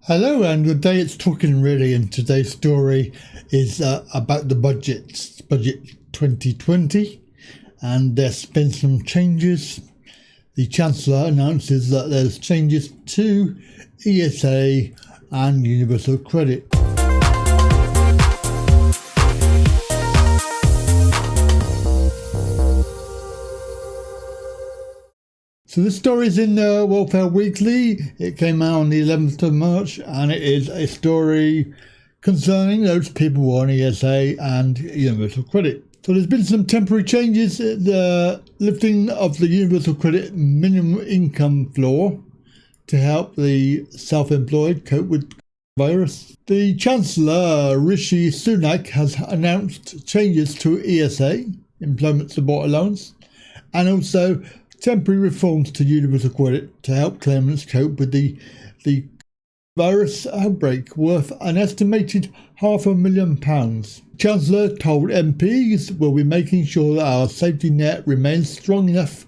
Hello and good day, it's Talkin really, and today's story is about the budget 2020, and there's been some changes. The Chancellor announces that there's changes to ESA and Universal Credit. So this story is in Welfare Weekly. It came out on the 11th of March, and it is a story concerning those people on ESA and Universal Credit. So there's been some temporary changes, the lifting of the Universal Credit minimum income floor to help the self-employed cope with virus. The Chancellor, Rishi Sunak, has announced changes to ESA, Employment Support Allowance, and also temporary reforms to Universal Credit to help claimants cope with the virus outbreak, worth an estimated £500,000. Chancellor told MPs we'll be making sure that our safety net remains strong enough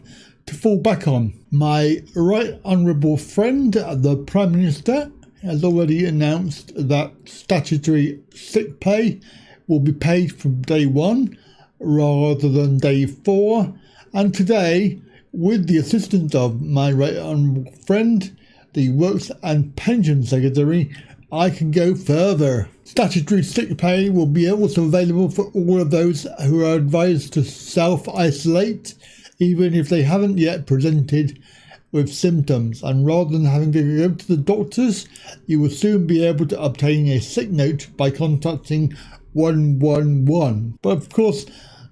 to fall back on. My right honourable friend, the Prime Minister, has already announced that statutory sick pay will be paid from day one rather than day 4, and today, with the assistance of my right honourable friend, the Works and Pension Secretary, I can go further. Statutory sick pay will be also available for all of those who are advised to self-isolate, even if they haven't yet presented with symptoms. And rather than having to go to the doctors, you will soon be able to obtain a sick note by contacting 111. But of course,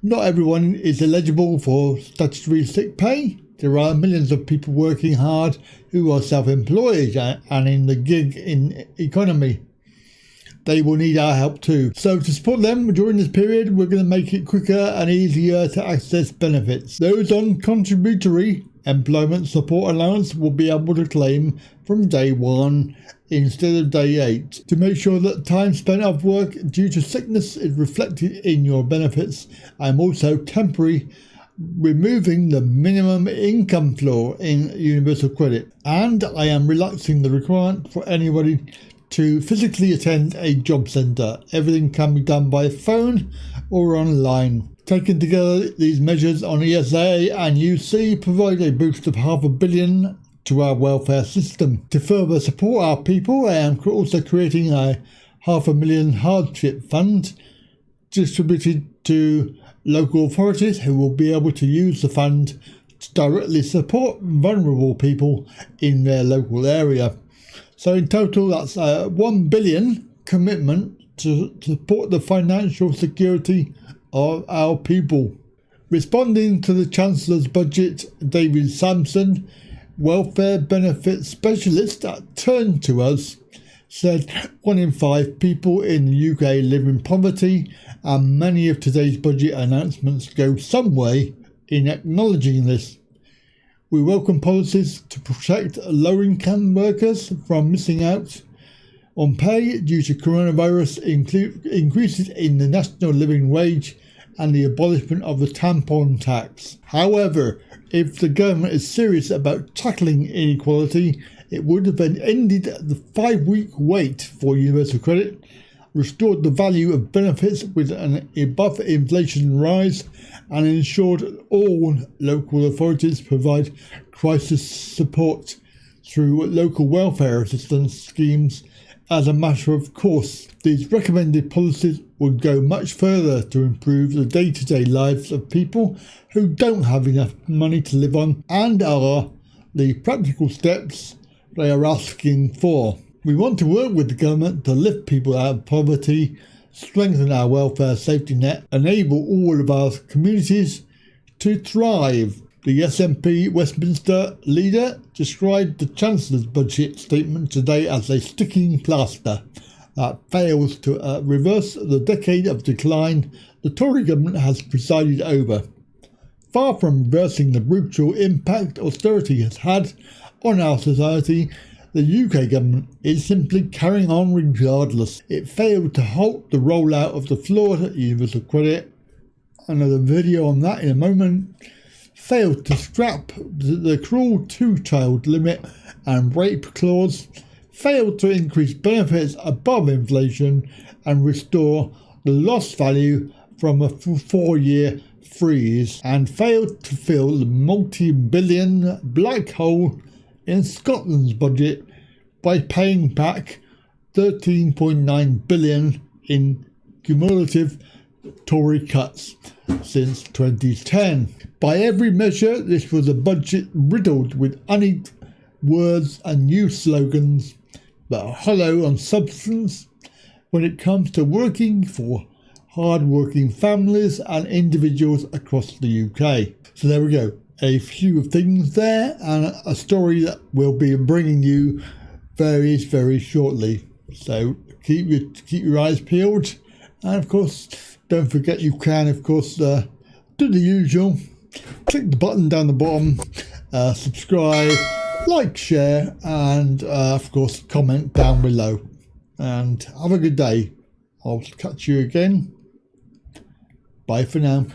not everyone is eligible for statutory sick pay. There are millions of people working hard who are self-employed and in the gig economy. They will need our help too. So to support them during this period, we're going to make it quicker and easier to access benefits. Those on contributory employment support allowance will be able to claim from day 1 instead of day 8. To make sure that time spent off work due to sickness is reflected in your benefits, I'm also temporarily removing the minimum income floor in Universal Credit, and I am relaxing the requirement for anybody to physically attend a job centre. Everything can be done by phone or online. Taken together, these measures on ESA and UC provide a boost of £500 million to our welfare system. To further support our people, I am also creating a £500 million hardship fund distributed to local authorities who will be able to use the fund to directly support vulnerable people in their local area. So in total, that's a £1 billion commitment to support the financial security of our people. Responding to the Chancellor's budget, David Sampson, welfare benefits specialist at Turn to Us, said 1 in 5 people in the UK live in poverty, and many of today's budget announcements go some way in acknowledging this. We welcome policies to protect low-income workers from missing out on pay due to coronavirus, increases in the national living wage and the abolishment of the tampon tax. However, if the government is serious about tackling inequality, it would have then ended the 5-week wait for Universal Credit, restored the value of benefits with an above-inflation rise, and ensured that all local authorities provide crisis support through local welfare assistance schemes as a matter of course. These recommended policies would go much further to improve the day-to-day lives of people who don't have enough money to live on, and are the practical steps they are asking for. We want to work with the government to lift people out of poverty, strengthen our welfare safety net, enable all of our communities to thrive. The SNP Westminster leader described the Chancellor's budget statement today as a sticking plaster that fails to reverse the decade of decline the Tory government has presided over. Far from reversing the brutal impact austerity has had on our society, the UK government is simply carrying on regardless. It failed to halt the rollout of the flawed Universal Credit. Another video on that in a moment. Failed to scrap the cruel 2-child limit and rape clause. failed to increase benefits above inflation and restore the lost value from a 4-year freeze, and failed to fill the multi-billion black hole in Scotland's budget by paying back 13.9 billion in cumulative Tory cuts since 2010. By every measure, this was a budget riddled with honeyed words and new slogans, but hollow on substance when it comes to working for hard-working families and individuals across the UK. So there we go. A few things there, and a story that we'll be bringing you very shortly. So keep your eyes peeled, and of course, don't forget you can, of course, do the usual. Click the button down the bottom, subscribe, like, share, and of course, comment down below. And have a good day. I'll catch you again. Bye for now.